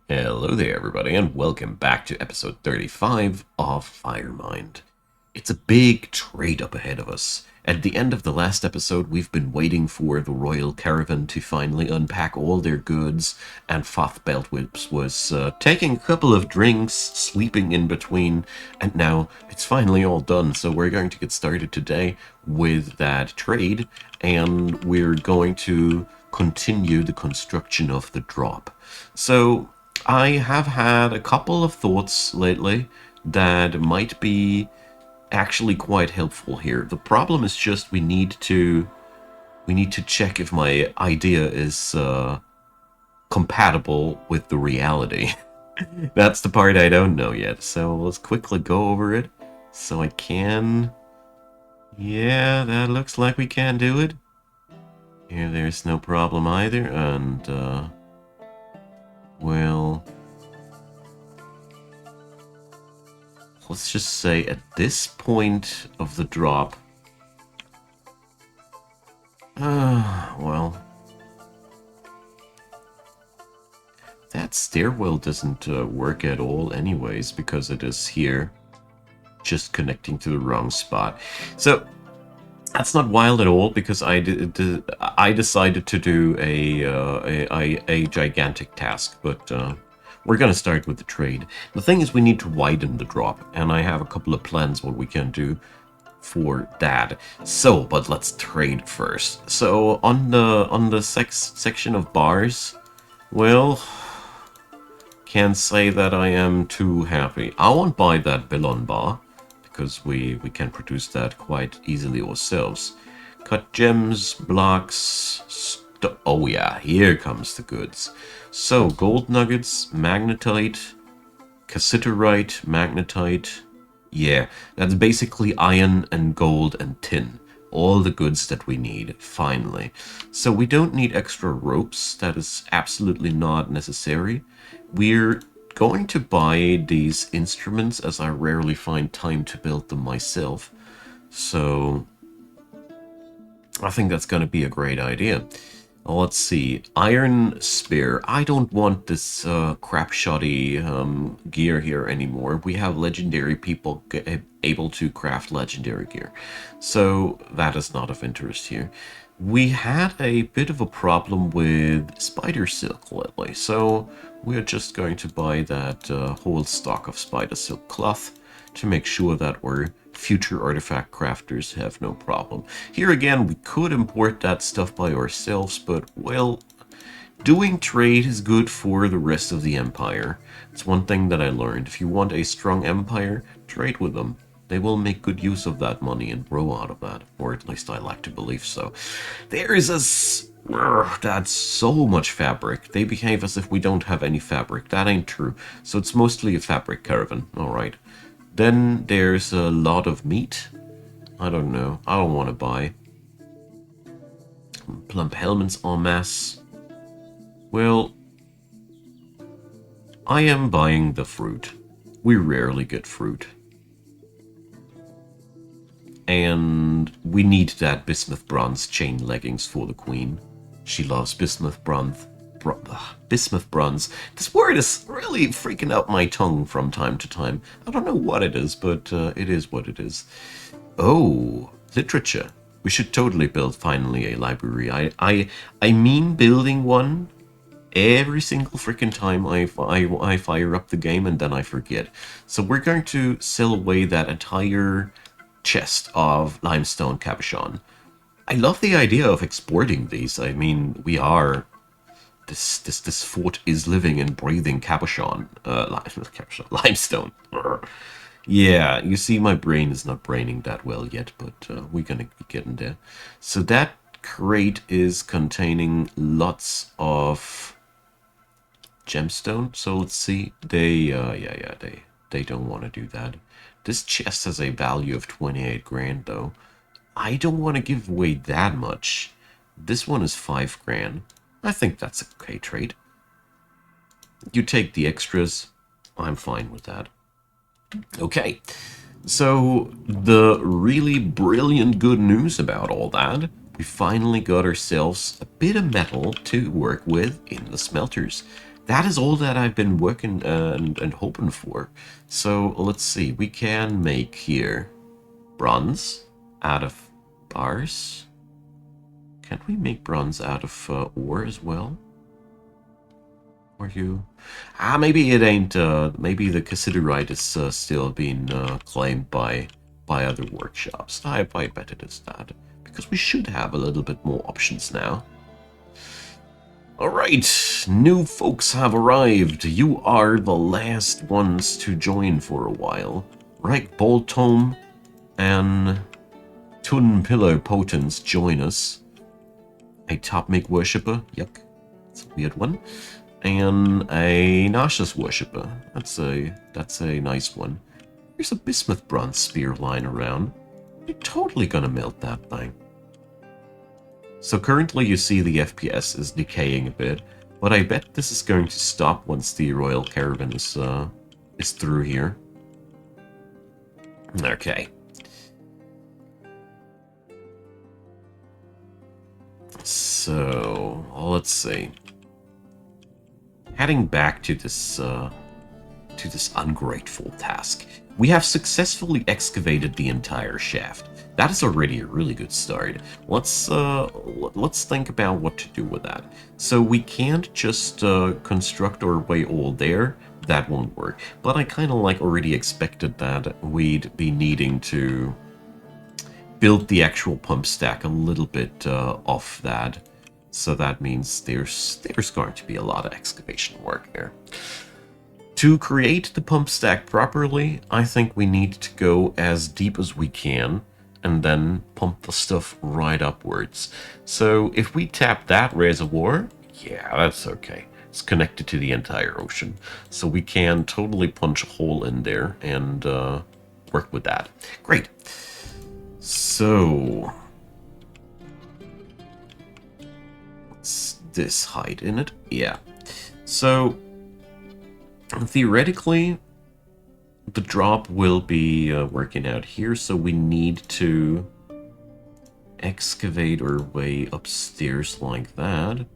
Hello there, everybody, and welcome back to episode 35 of Firemind. It's a big trade up ahead of us. At the end of the last episode, we've been waiting for the royal caravan to finally unpack all their goods, and Foth Beltwhips was taking a couple of drinks, sleeping in between, and now it's finally all done. So we're going to get started today with that trade, and we're going to continue the construction of the drop. So I have had a couple of thoughts lately that might be actually quite helpful here. The problem is just we need to check if my idea is compatible with the reality. That's the part I don't know yet. So let's quickly go over it so I can. Yeah, that looks like we can do it. Here, there's no problem either, and well, let's just say at this point of the drop, well, that stairwell doesn't work at all anyways, because it is here, just connecting to the wrong spot. So that's not wild at all, because I decided to do a gigantic task, but we're gonna start with the trade. The thing is, we need to widen the drop, and I have a couple of plans what we can do for that. So, but let's trade first. So on the section of bars, well, can't say that I am too happy. I won't buy that Bellon bar, because we can produce that quite easily ourselves. Cut gems, blocks, oh yeah, here comes the goods. So, gold nuggets, magnetite, cassiterite, magnetite. Yeah, that's basically iron and gold and tin. All the goods that we need, finally. So we don't need extra ropes. That is absolutely not necessary. We're going to buy these instruments, as I rarely find time to build them myself. So I think that's going to be a great idea. Let's see. Iron Spear. I don't want this crap-shoddy gear here anymore. We have legendary people able to craft legendary gear. So that is not of interest here. We had a bit of a problem with spider silk lately, so we're just going to buy that whole stock of spider silk cloth to make sure that our future artifact crafters have no problem. Here again, we could import that stuff by ourselves, but, well, doing trade is good for the rest of the empire. It's one thing that I learned. If you want a strong empire, trade with them. They will make good use of that money and grow out of that, or at least I like to believe so. There is that's so much fabric. They behave as if we don't have any fabric. That ain't true. So it's mostly a fabric caravan. Alright. Then there's a lot of meat. I don't know. I don't want to buy. Plump helmets en masse. Well, I am buying the fruit. We rarely get fruit. And we need that bismuth bronze chain leggings for the queen. She loves bismuth bronze. Bismuth bronze. This word is really freaking out my tongue from time to time. I don't know what it is, but it is what it is. Oh, literature. We should totally build finally a library. I mean building one every single freaking time I fire up the game, and then I forget. So we're going to sell away that entire chest of limestone cabochon. I love the idea of exporting these. I mean, we are this fort is living and breathing cabochon, cabochon, limestone. Yeah, you see, my brain is not braining that well yet, but we're gonna be getting there. So that crate is containing lots of gemstone. So let's see. They don't want to do that. This chest has a value of 28 grand, though. I don't want to give away that much. This one is 5 grand. I think that's a okay trade. You take the extras. I'm fine with that. Okay. So, the really brilliant good news about all that, we finally got ourselves a bit of metal to work with in the smelters. that is all that I've been working and hoping for. So let's see, we can make here bronze out of bars. Can we make bronze out of ore as well? Or you? Maybe it ain't. Maybe the cassiterite is still being claimed by other workshops. I bet it is that, because we should have a little bit more options now. Alright, new folks have arrived. You are the last ones to join for a while. Reich Boltome and Tun Pillar Potence join us. A Top Make Worshipper, yuck, that's a weird one. And a Nauseous Worshipper, that's a nice one. There's a Bismuth Bronze Spear lying around. You're totally gonna melt that thing. So currently you see the FPS is decaying a bit, but I bet this is going to stop once the Royal Caravan is through here. Okay. So, let's see. Heading back to this ungrateful task. We have successfully excavated the entire shaft. That is already a really good start. Let's think about what to do with that. So we can't just construct our way all there. That won't work. But I kind of like already expected that we'd be needing to build the actual pump stack a little bit off that. So that means there's going to be a lot of excavation work there. To create the pump stack properly, I think we need to go as deep as we can and then pump the stuff right upwards. So if we tap that reservoir, yeah, that's okay. It's connected to the entire ocean. So we can totally punch a hole in there and work with that. Great. So, what's this height in it? Yeah. So, theoretically, the drop will be working out here, so we need to excavate our way upstairs like that.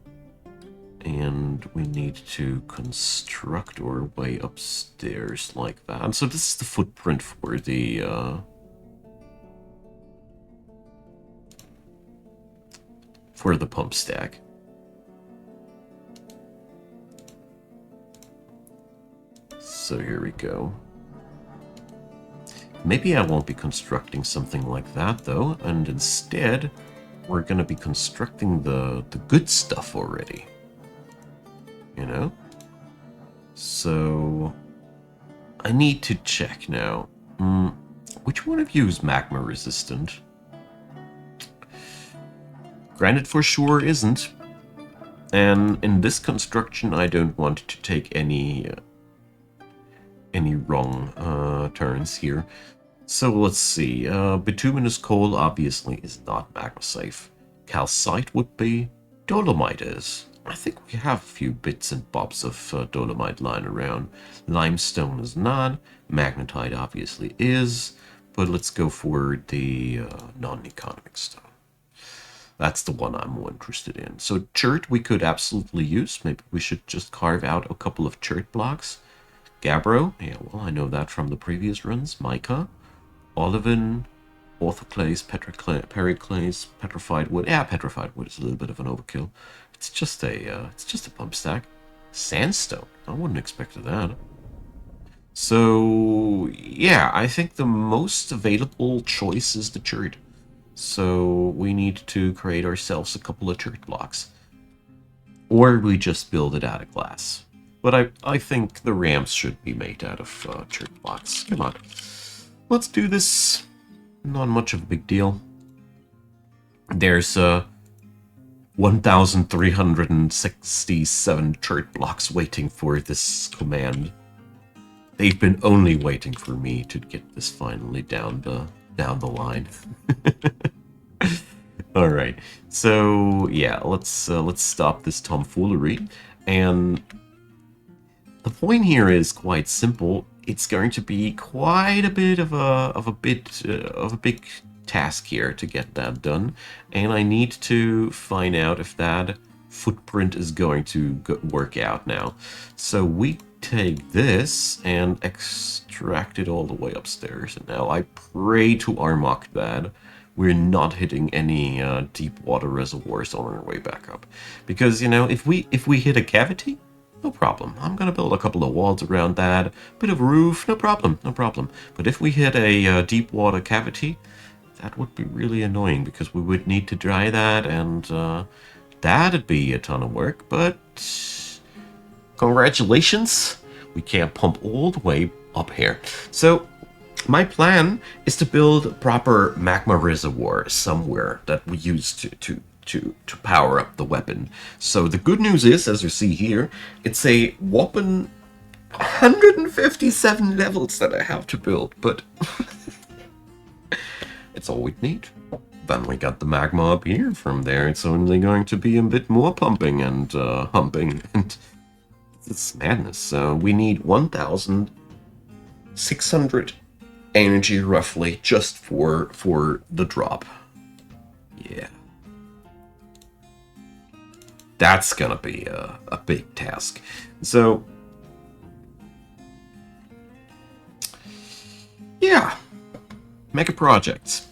And we need to construct our way upstairs like that. And so this is the footprint for the pump stack. So here we go. Maybe I won't be constructing something like that though, and instead we're gonna be constructing the good stuff already. You know? So I need to check now. Which one of you is magma resistant? Granite for sure isn't. And in this construction I don't want to take any wrong turns here. So let's see. Bituminous coal obviously is not magma safe. Calcite would be. Dolomite is. I think we have a few bits and bobs of dolomite lying around. Limestone is not. Magnetite obviously is. But let's go for the non-economic stone. That's the one I'm more interested in. So chert we could absolutely use. Maybe we should just carve out a couple of chert blocks. Gabbro, yeah, well, I know that from the previous runs. Mica, olivine, orthoclase, periclase, petrified wood. Yeah, petrified wood is a little bit of an overkill. It's just a pump stack. Sandstone, I wouldn't expect that. So yeah, I think the most available choice is the chert. So we need to create ourselves a couple of chert blocks, or we just build it out of glass. But I think the ramps should be made out of chert blocks. Come on. Let's do this. Not much of a big deal. There's 1,367 chert blocks waiting for this command. They've been only waiting for me to get this finally down the line. All right. So yeah, let's stop this tomfoolery. And the point here is quite simple. It's going to be quite a bit of a big task here to get that done, and I need to find out if that footprint is going to work out now. So we take this and extract it all the way upstairs. And now I pray to Armok that we're not hitting any deep water reservoirs on our way back up. Because, you know, if we hit a cavity, no problem. I'm gonna build a couple of walls around that. Bit of roof, no problem, no problem. But if we hit a deep water cavity, that would be really annoying because we would need to dry that, and that'd be a ton of work. But congratulations, we can't pump all the way up here. So my plan is to build a proper magma reservoir somewhere that we use to power up the weapon. So the good news is, as you see here, it's a whopping 157 levels that I have to build, but it's all we need. Then we got the magma up here. From there, it's only going to be a bit more pumping and humping, and it's madness. We need 1,600 energy roughly just for the drop. Yeah. That's gonna be a big task. So, yeah. Mega projects.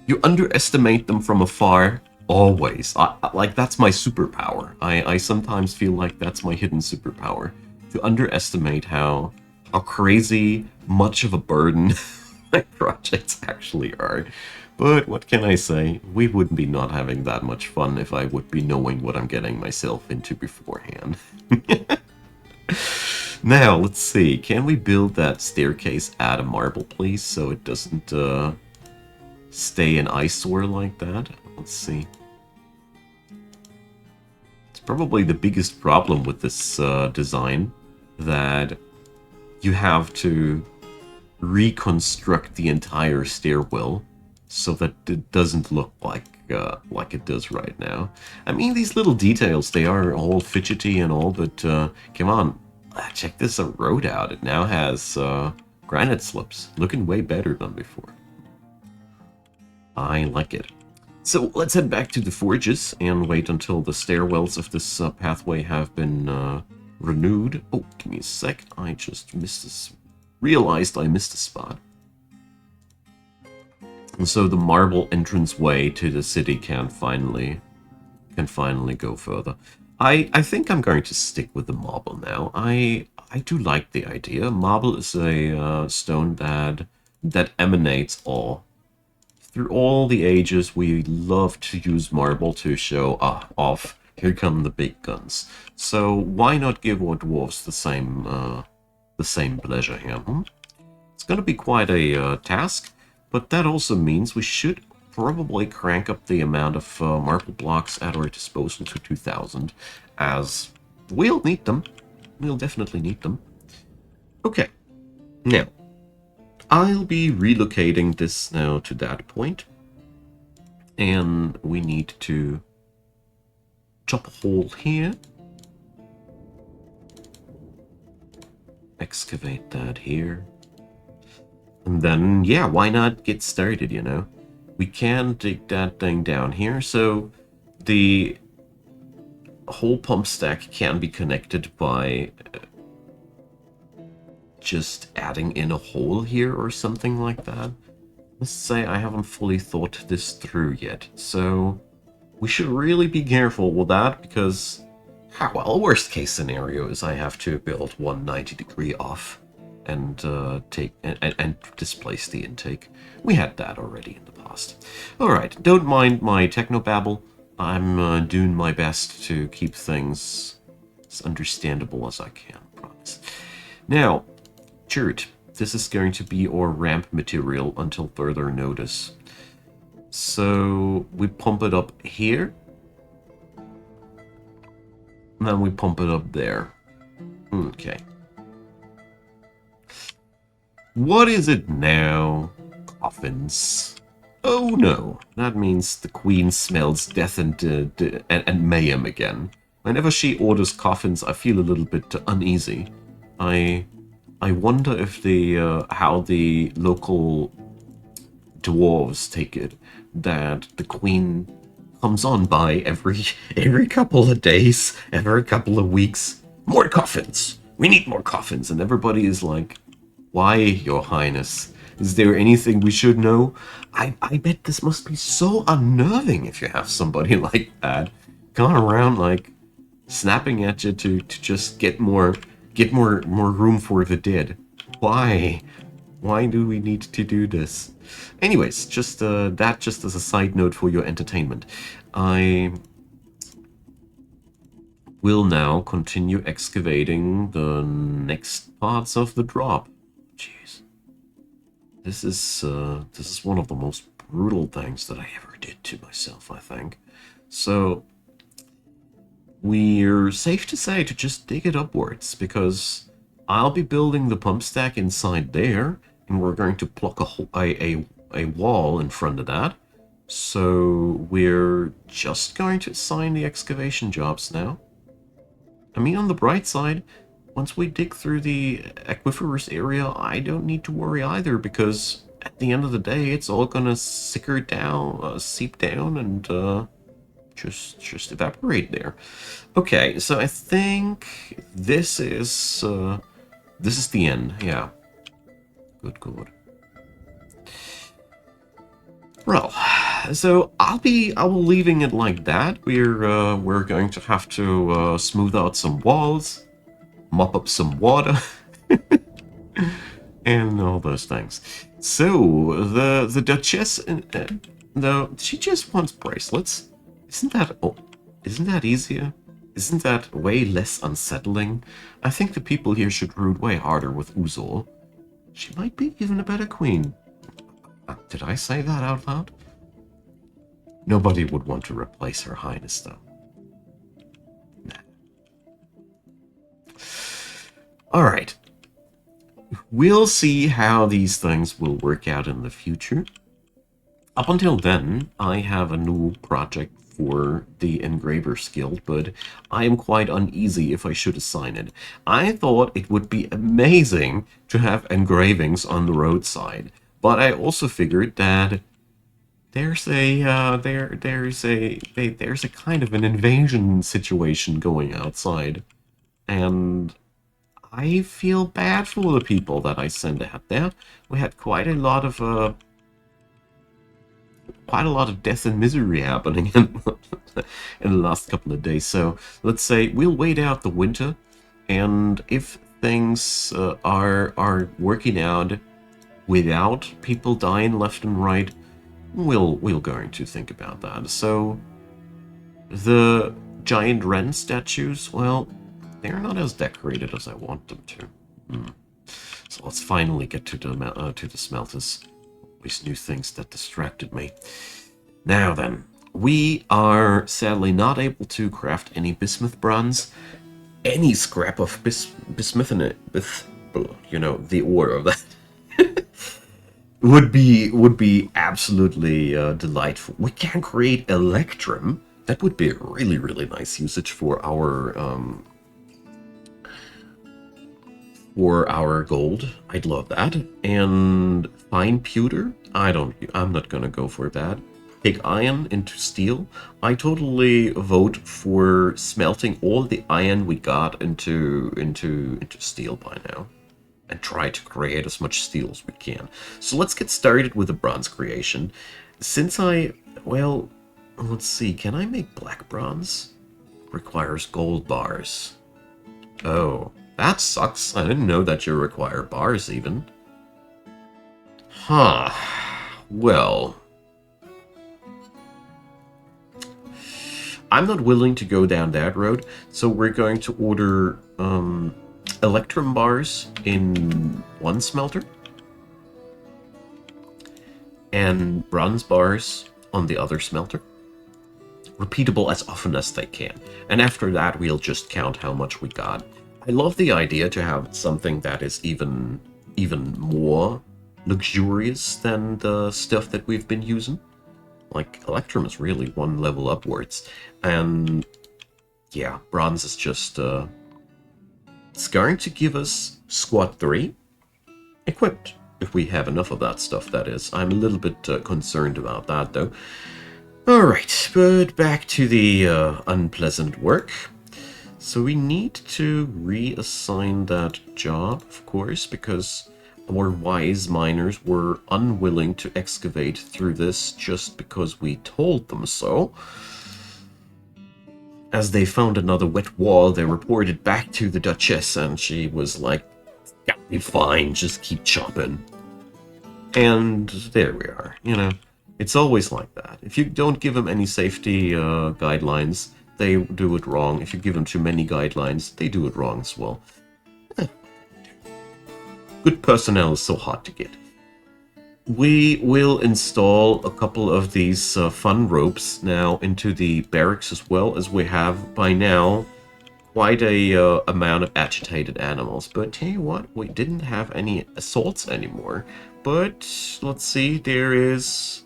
You underestimate them from afar, always. Like, that's my superpower. I sometimes feel like that's my hidden superpower. To underestimate how crazy much of a burden my projects actually are. But what can I say? We wouldn't be not having that much fun if I would be knowing what I'm getting myself into beforehand. Now, let's see. Can we build that staircase out of marble, please, so it doesn't stay an eyesore like that? Let's see. It's probably the biggest problem with this design, that you have to reconstruct the entire stairwell so that it doesn't look like it does right now. I mean, these little details, they are all fidgety and all, but come on, check this road out. It now has granite slopes, looking way better than before. I like it. So let's head back to the forges and wait until the stairwells of this pathway have been renewed. Oh, give me a sec. I just missed this. Realized I missed a spot. And so the marble entranceway to the city can finally go further. I think I'm going to stick with the marble now. I do like the idea. Marble is a stone that emanates awe. Through all the ages, we love to use marble to show off. Here come the big guns. So why not give our dwarves the same pleasure here? It's going to be quite a task, but that also means we should probably crank up the amount of marble blocks at our disposal to 2,000, as we'll need them. We'll definitely need them. Okay, now I'll be relocating this now to that point, and we need to chop a hole here, excavate that here, and then, yeah, why not get started, you know? We can dig that thing down here, so the whole pump stack can be connected by just adding in a hole here or something like that. Let's say I haven't fully thought this through yet, so we should really be careful with that, because, well, worst case scenario is I have to build 190-degree off and take and displace the intake. We had that already in the past. Alright, don't mind my technobabble. I'm doing my best to keep things as understandable as I can, I promise. Now, chert. This is going to be our ramp material until further notice. So we pump it up here, and then we pump it up there. Okay. What is it now? Coffins. Oh no, that means the queen smells death and mayhem again. Whenever she orders coffins, I feel a little bit uneasy. I wonder if how the local dwarves take it, that the queen comes on by every couple of days, every couple of weeks. More coffins. We need more coffins. And everybody is like, why, Your Highness? Is there anything we should know? I bet this must be so unnerving if you have somebody like that going around like snapping at you to just get more room for the dead. Why? Why do we need to do this? Anyways, just that just as a side note for your entertainment. I will now continue excavating the next parts of the drop. Jeez. This is one of the most brutal things that I ever did to myself, I think. So we're safe to say to just dig it upwards, because I'll be building the pump stack inside there, and we're going to pluck a wall in front of that. So we're just going to assign the excavation jobs now. I mean, on the bright side, once we dig through the aquiferous area, I don't need to worry either, because at the end of the day, it's all gonna seep down, and just evaporate there. Okay, so I think this is the end. Yeah. Good. Well, so I'll be leaving it like that. We're going to have to smooth out some walls, mop up some water, and all those things. So the Duchess, she just wants bracelets. Isn't that easier? Isn't that way less unsettling? I think the people here should root way harder with Uzor. She might be even a better queen. Did I say that out loud? Nobody would want to replace Her Highness, though. Nah. Alright. We'll see how these things will work out in the future. Up until then, I have a new project for the Engraver's Guild, but I am quite uneasy if I should assign it. I thought it would be amazing to have engravings on the roadside, but I also figured that there's a kind of an invasion situation going outside, and I feel bad for the people that I send out there. We had quite a lot of death and misery happening in the last couple of days. So let's say we'll wait out the winter, and if things are working out without people dying left and right, we're going to think about that. So the giant Wren statues, well, they're not as decorated as I want them to. So let's finally get to the smelters. These new things that distracted me. Now then, we are sadly not able to craft any bismuth bronze. Any scrap of bismuth in it, with, you know, the ore of that would be absolutely delightful. We can create electrum. That would be a really nice usage for our gold. I'd love that. And fine pewter. I'm not gonna go for that. Take iron into steel. I totally vote for smelting all the iron we got into steel by now, and try to create as much steel as we can. So let's get started with the bronze creation. Since well, let's see, can I make black bronze? Requires gold bars. Oh, that sucks. I didn't know that you require bars even. Huh. Well, I'm not willing to go down that road, so we're going to order electrum bars in one smelter and bronze bars on the other smelter, repeatable as often as they can, and after that we'll just count how much we got. I love the idea to have something that is even more luxurious than the stuff that we've been using. Like, electrum is really one level upwards, and yeah, bronze is just it's going to give us squad 3 equipped, if we have enough of that stuff, that is. I'm a little bit concerned about that, though. Alright, but back to the unpleasant work. So we need to reassign that job, of course, because our wise miners were unwilling to excavate through this just because we told them so. As they found another wet wall, they reported back to the Duchess, and she was like, "Yeah, be fine, just keep chopping." And there we are, you know. It's always like that. If you don't give them any safety guidelines, they do it wrong. If you give them too many guidelines, they do it wrong as well. Good personnel is so hard to get. We will install a couple of these fun ropes now into the barracks as well, as we have by now quite a amount of agitated animals. But tell you what, we didn't have any assaults anymore. But let's see, there's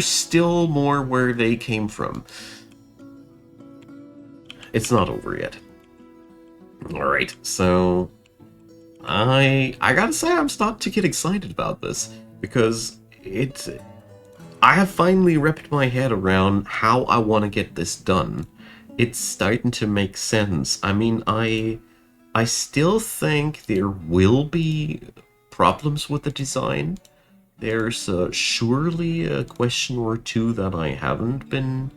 still more where they came from. It's not over yet. Alright, so I gotta say I'm starting to get excited about this, because I have finally wrapped my head around how I want to get this done. It's starting to make sense. I mean, I still think there will be problems with the design. There's surely a question or two that I haven't been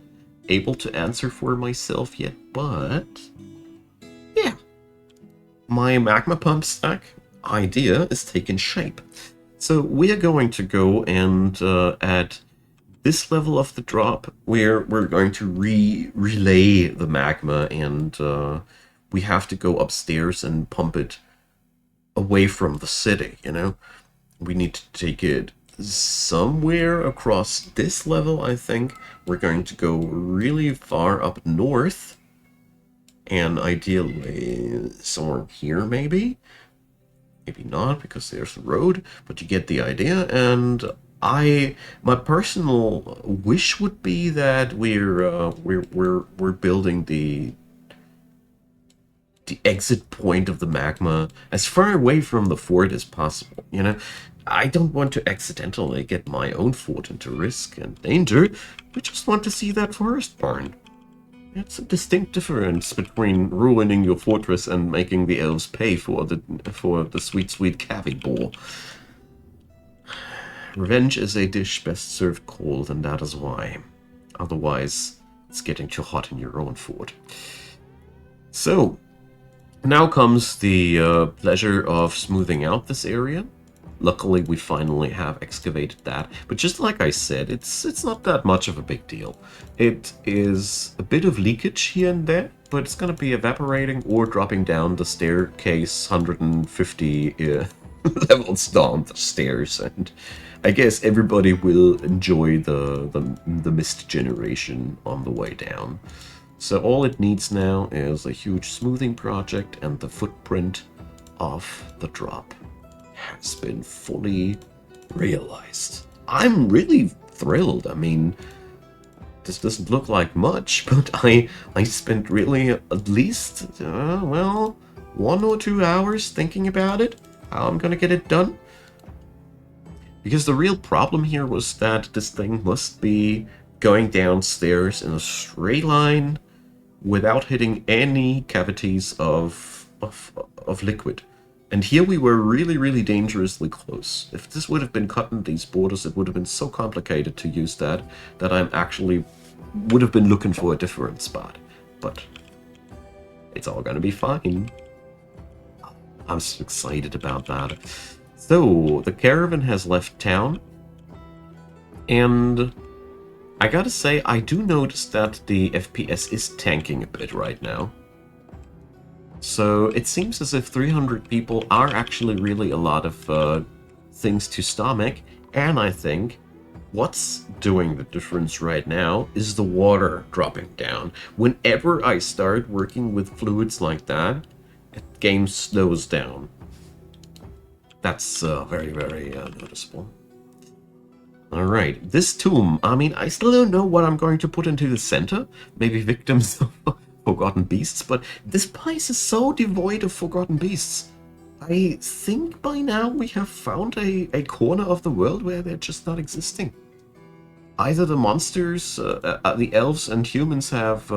able to answer for myself yet, but yeah. My magma pump stack idea is taking shape. So we are going to go and at this level of the drop, we're going to relay the magma, and we have to go upstairs and pump it away from the city, you know? We need to take it somewhere across this level, I think. We're going to go really far up north, and ideally somewhere here, maybe? Maybe not, because there's the road, but you get the idea. And my personal wish would be that we're building the exit point of the magma as far away from the fort as possible, you know? I don't want to accidentally get my own fort into risk and danger. We just want to see that forest burn. It's a distinct difference between ruining your fortress and making the elves pay for the sweet cavity ball. Revenge is a dish best served cold, and that is why. Otherwise, it's getting too hot in your own fort. So, now comes the pleasure of smoothing out this area. Luckily, we finally have excavated that. But just like I said, it's not that much of a big deal. It is a bit of leakage here and there, but it's going to be evaporating or dropping down the staircase 150 levels down the stairs. And I guess everybody will enjoy the mist generation on the way down. So all it needs now is a huge smoothing project, and the footprint of the drop has been fully realized. I'm really thrilled. I mean, this doesn't look like much, but I spent really at least, well, 1 or 2 hours thinking about it, how I'm gonna get it done. Because the real problem here was that this thing must be going downstairs in a straight line without hitting any cavities of liquid. And here we were really, really dangerously close. If this would have been cut in these borders, it would have been so complicated to use that I'm actually would have been looking for a different spot. But it's all gonna be fine. I'm so excited about that. So, the Caravan has left town, and I gotta say, I do notice that the FPS is tanking a bit right now. So it seems as if 300 people are actually really a lot of things to stomach, and I think what's doing the difference right now is the water dropping down. Whenever I start working with fluids like that, the game slows down. That's very, very noticeable. Alright, this tomb, I mean, I still don't know what I'm going to put into the center. Maybe victims of forgotten beasts, but this place is so devoid of forgotten beasts. I think by now we have found a corner of the world where they're just not existing. either the monsters, the elves and humans have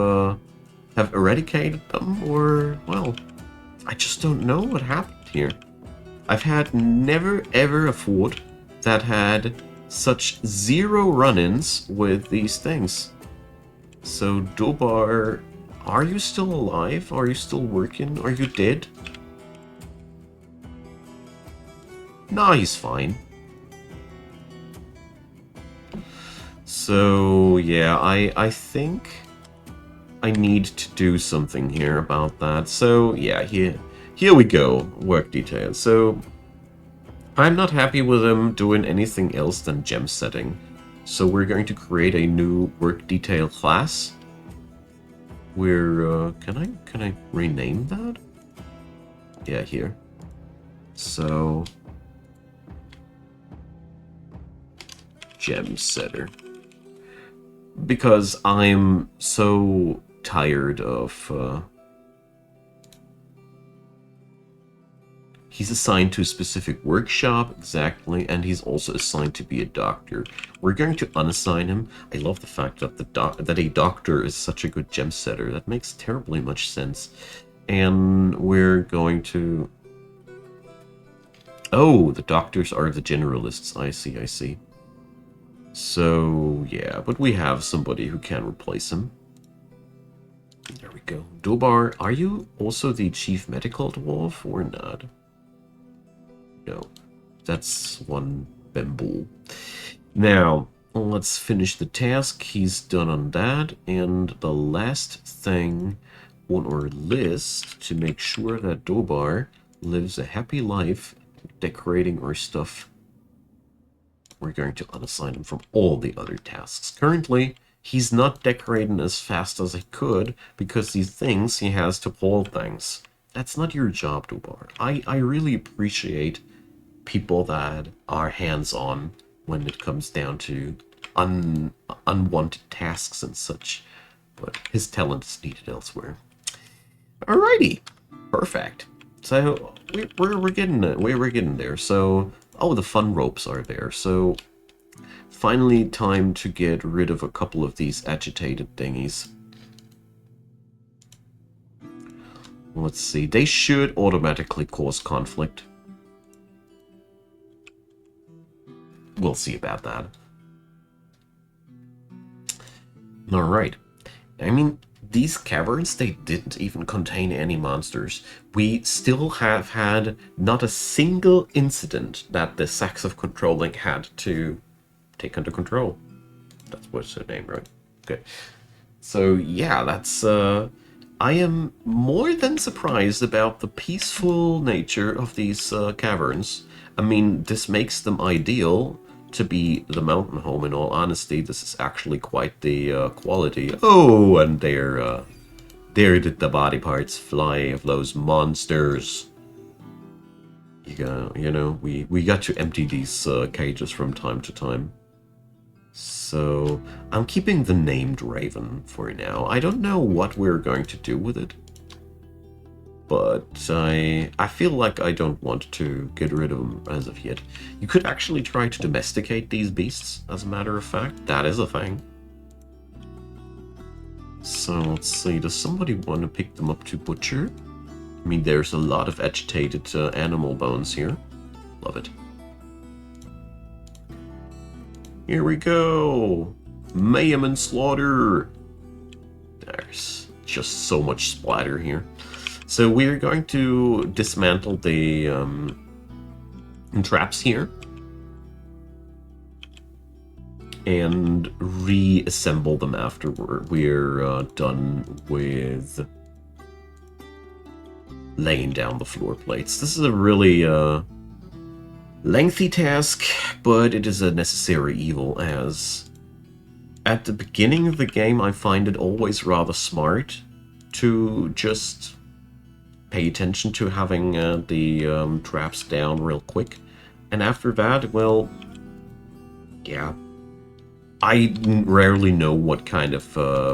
eradicated them, or, well, I just don't know what happened here. I've had never ever a fort that had such zero run-ins with these things. So, Dobar, are you still alive? Are you still working? Are you dead? Nah, he's fine. So, yeah, I think I need to do something here about that. So, yeah, here we go. Work details. So, I'm not happy with him doing anything else than gem setting. So we're going to create a new work detail class. We're, can I rename that? Yeah, here. So, gem setter. Because I'm so tired of, he's assigned to a specific workshop, exactly, and he's also assigned to be a doctor. We're going to unassign him. I love the fact that that a doctor is such a good gem setter. That makes terribly much sense. And we're going to... Oh, the doctors are the generalists. I see, I see. So, yeah, but we have somebody who can replace him. There we go. Dobar, are you also the chief medical dwarf or not? No, that's one bamboo. Now, let's finish the task. He's done on that. And the last thing on our list to make sure that Dobar lives a happy life decorating our stuff, we're going to unassign him from all the other tasks. Currently, he's not decorating as fast as he could because these things he has to pull things. That's not your job, Dobar. I really appreciate people that are hands-on when it comes down to unwanted tasks and such, but his talent is needed elsewhere. Alrighty, perfect. So we're getting it. We're getting there. So the fun ropes are there. So finally, time to get rid of a couple of these agitated thingies. Let's see. They should automatically cause conflict. We'll see about that. Alright. I mean, these caverns, they didn't even contain any monsters. We still have had not a single incident that the Sacks of Controlling had to take under control. That's what's her name, right? Okay. So, yeah, that's, I am more than surprised about the peaceful nature of these caverns. I mean, this makes them ideal to be the mountain home. In all honesty, this is actually quite the quality. Oh, and there did the body parts fly of those monsters. You know, we got to empty these cages from time to time. So I'm keeping the named Raven for now. I don't know what we're going to do with it, but I feel like I don't want to get rid of them as of yet. You could actually try to domesticate these beasts, as a matter of fact. That is a thing. So let's see, does somebody want to pick them up to butcher? I mean, there's a lot of agitated animal bones here. Love it. Here we go! Mayhem and slaughter! There's just so much splatter here. So we're going to dismantle the traps here and reassemble them after we're done with laying down the floor plates. This is a really lengthy task, but it is a necessary evil, as at the beginning of the game I find it always rather smart to just pay attention to having the traps down real quick. And after that, well, yeah. I rarely know what kind of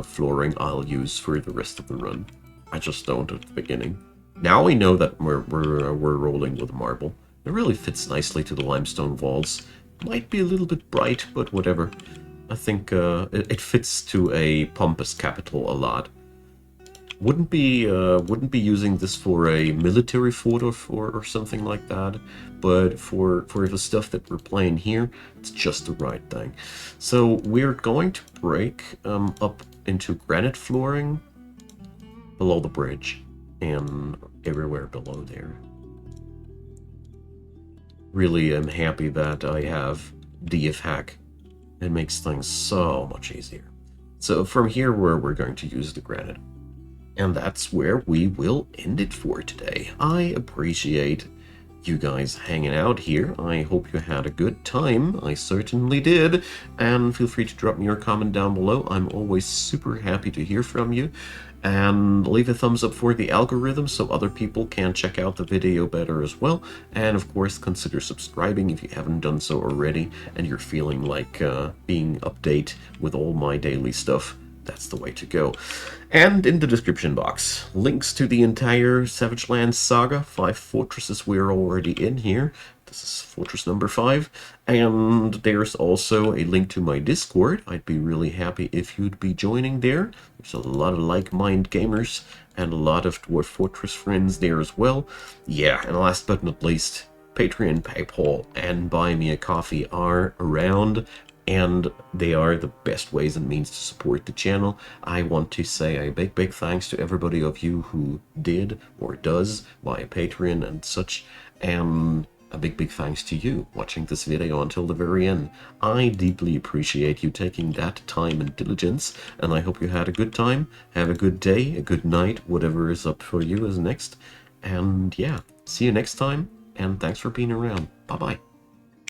flooring I'll use for the rest of the run. I just don't at the beginning. Now we know that we're rolling with marble. It really fits nicely to the limestone walls. Might be a little bit bright, but whatever. I think it fits to a pompous capital a lot. Wouldn't be using this for a military fort or something like that, but for the stuff that we're playing here, it's just the right thing. So we're going to break up into granite flooring below the bridge and everywhere below there. Really am happy that I have DF hack. It makes things so much easier. So from here we're going to use the granite. And that's where we will end it for today. I appreciate you guys hanging out here. I hope you had a good time. I certainly did. And feel free to drop me your comment down below. I'm always super happy to hear from you. And leave a thumbs up for the algorithm so other people can check out the video better as well. And of course, consider subscribing if you haven't done so already and you're feeling like being updated with all my daily stuff. That's the way to go. And in the description box, links to the entire Savage Lands saga, 5 fortresses we're already in here. This is fortress number 5. And there's also a link to my Discord. I'd be really happy if you'd be joining there. There's a lot of like-minded gamers and a lot of Dwarf Fortress friends there as well. Yeah, and last but not least, Patreon, PayPal, and Buy Me a Coffee are around. And they are the best ways and means to support the channel. I want to say a big thanks to everybody of you who did or does via Patreon and such. And a big thanks to you watching this video until the very end. I deeply appreciate you taking that time and diligence, and I hope you had a good time. Have a good day, a good night, whatever is up for you is next. And yeah, see you next time, and thanks for being around. Bye-bye.